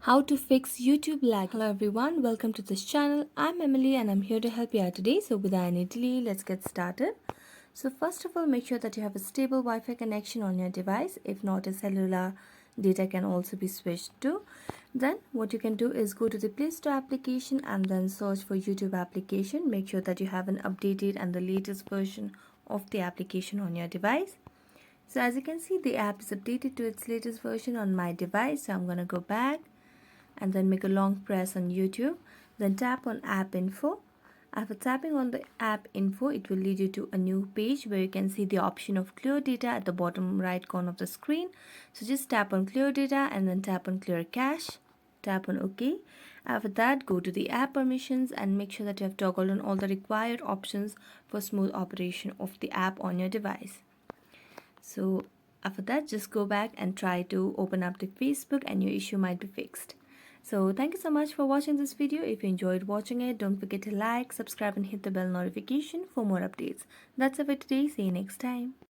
How to fix YouTube lag. Hello everyone, welcome to this channel. I'm Emily and I'm here to help you out today. So without any delay, let's get started. So first of all, make sure that you have a stable Wi-Fi connection on your device. If not, a cellular data can also be switched to. Then what you can do is go to the Play Store application and then search for YouTube application. Make sure that you have an updated and the latest version of the application on your device. So as you can see, the app is updated to its latest version on my device. So I'm going to go back and then make a long press on YouTube. Then tap on app info. After tapping on the app info, it will lead you to a new page where you can see the option of clear data at the bottom right corner of the screen. So just tap on clear data and then tap on clear cache. Tap on OK. After that, go to the app permissions and make sure that you have toggled on all the required options for smooth operation of the app on your device. So after that, just go back and try to open up the Facebook and your issue might be fixed. So thank you so much for watching this video. If you enjoyed watching it, don't forget to like, subscribe and hit the bell notification for more updates. That's it for today. See you next time.